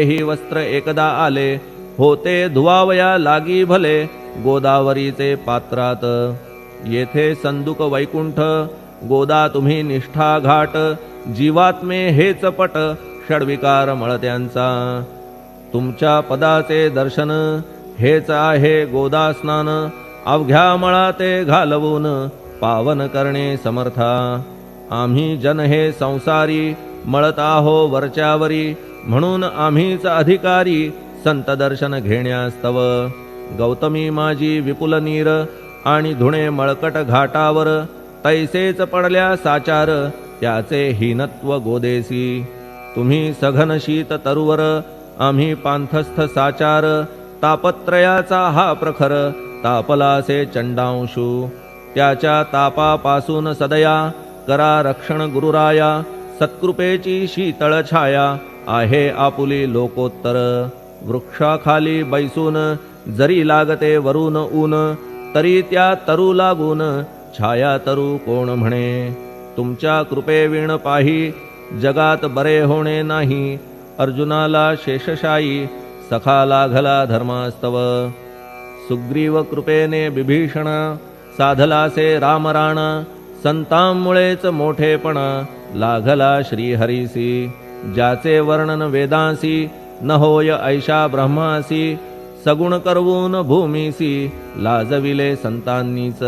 ही वस्त्र एकदा आले, होते धुवावया लागी भले, गोदावरीचे पात्रात. येथे संदुक वैकुंठ, गोदा तुम्ही निष्ठा घाट, जीवात्मे हेच पट, षड्विकार मळत्यांचा. तुमच्या पदाचे दर्शन, हेच आहे गोदा स्नान, अवघ्या मळाते घालवून, पावन करणे समर्था. आम्ही जन हे संसारी, मळत आहो वरच्यावरी, म्हणून आम्हीच अधिकारी, संत दर्शन घेण्यास्तव. गौतमी माझी विपुल नीर, आणि धुणे मळकट घाटावर, तैसेच पडल्या साचार, त्याचे हीनत्व गोदेसी. तुम्ही सघन शीत तरुवर, आम्ही पांथस्थ साचार, तापत्रयाचा हा प्रखर, तापलासे चंडांशू. त्याच्या तापापासून सदया, करा रक्षण गुरुराया, सत्कृपेची शीतळ छाया, आहे आपुली लोकोत्तर. वृक्षाखाली बैसून, जरी लागते वरून ऊन, तरी त्या तरू लागून, छाया तरू कोण म्हणे. तुमच्या कृपेविण पाही, जगात बरे होणे नाही, अर्जुनाला शेषशायी, सखा लागला धर्मास्तव. सुग्रीव कृपेने बिभीषण, साधलासे रामराण, संतांमुळेच मोठेपणा, लागला श्रीहरीसी. ज्याचे वर्णन वेदांसी, न होय ऐशा ब्रह्मासी, सगुण करवून भूमीसी, लाजविले संतांनीच.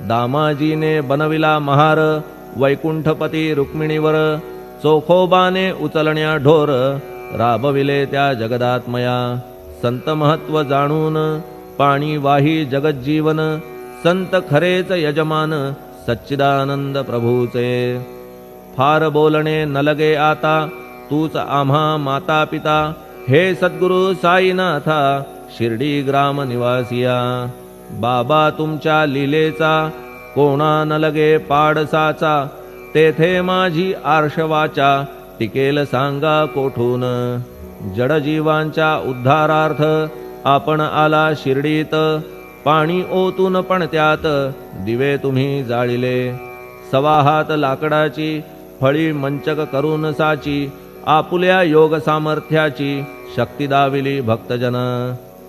दामाजीने बनविला महार, वैकुंठपती रुक्मिणीवर, चोखोबाने उचलण्या ढोर, राबविले त्या जगदात्मया. संत महत्व जाणून, पाणी वाही जगज्जीवन, संत खरेच यजमान, सच्चिदानंद प्रभूचे. फार बोलणे न लगे आता, तूच आम्हा माता पिता, हे सद्गुरु साईनाथा, शिर्डी ग्राम निवासिया. बाबा तुमच्या लीलेचा, कोणा न लगे पाडसाचा, तेथे माझी आर्षवाचा, टिकेल सांगा कोठून. जडजीवांच्या उद्धारार्थ, आपण आला शिर्डीत, पाणी ओतून पण त्यात, दिवे तुम्ही जाळिले. सवा हात लाकडाची, फळी मंचक करून साची, आपुल्या योग सामर्थ्याची, शक्ती दाविली भक्तजन.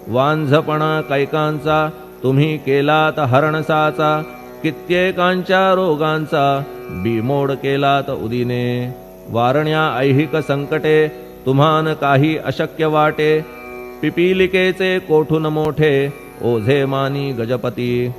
वांझपणा कैकांचा, तुम्ही केलात हरणसाचा, कित्येकांच्या रोगांचा, बिमोड केलात उदिने. वारण्या ऐहिक संकटे, तुम्हान काही अशक्य वाटे, पिपीलिकेचे कोठून मोठे, ओझे मानी गजपती.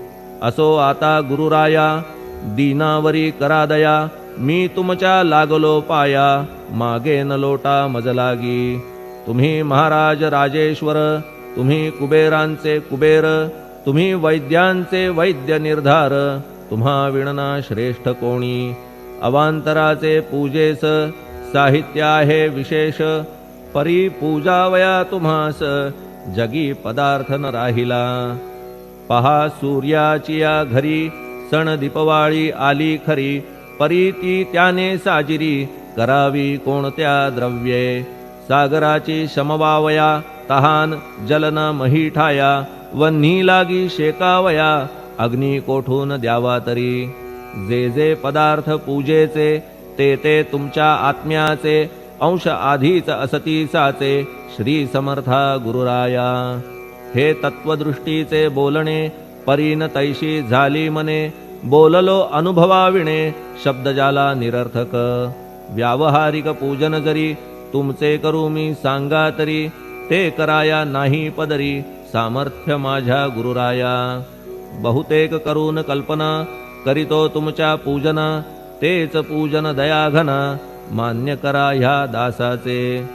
असो आता गुरुराया, दीनावरी करा दया, मी तुमच्या लागलो पाया, मागे न लोटा मज लागी. तुम्ही महाराज राजेश्वर, तुम्ही कुबेरांचे कुबेर, तुम्ही वैद्यांचे वैद्य निर्धार, तुम्हा विणना श्रेष्ठ कोणी. अवांतराचे पूजेस, साहित्य आहे विशेष, परी पूजावया तुम्हास, जगी पदार्थ न राहिला. पहा सूर्याची या घरी, सण दीपवाळी आली खरी, परी ती त्याने साजिरी, करावी कोणत्या द्रव्ये. सागराची शमवावया, तहान जलन मही ठाया, वन्ही लागी शेकावया, अग्नी कोठून द्यावा तरी. जे जे पदार्थ पूजेचे, ते ते तुमच्या आत्म्याचे, अंश आधीच असतीसाचे, श्री समर्था गुरुराया. हे तत्वदृष्टीचे बोलणे, परीन तैशी झाली मने, बोललो अनुभवाविणे, शब्द जाला निरर्थक. व्यावहारिक पूजन जरी, तुमचे करू मी सांगा तरी, ते कराया नाही पदरी, सामर्थ्य माझ्या गुरुराया. बहुतेक करून कल्पना, करीतो तुमच्या पूजना, तेच पूजन दयाघना, मान्य करा ह्या दासाचे.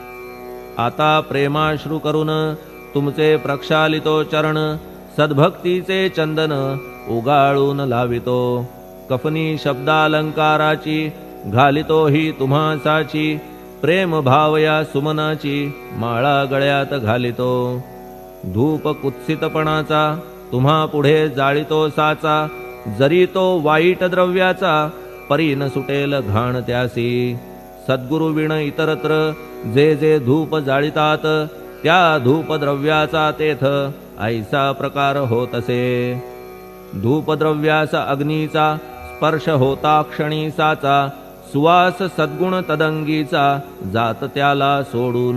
आता प्रेमाश्रू करून, तुमचे प्रक्षालितो चरण, सद्भक्तीचे चंदन, उगाळून लावितो. कफनी शब्दालंकाराची, घालितो ही तुम्हासाची, प्रेम भावया सुमनाची, माळा गळ्यात घालितो. धूप कुत्सितपणाचा, तुम्हा पुढे जाळितो साचा, जरी तो वाईट द्रव्याचा, परी न सुटेल घाण त्यासी. सद्गुरु विण इतरत्र, जे जे धूप जाळितात, त्या धूप द्रव्याचा तेथ, ऐसा प्रकार होतसे. धूपद्रव्यास अग्नीचा, स्पर्श होता क्षणी साचा, सुवास सद्गुण तदंगीचा, जात त्याला सोडून.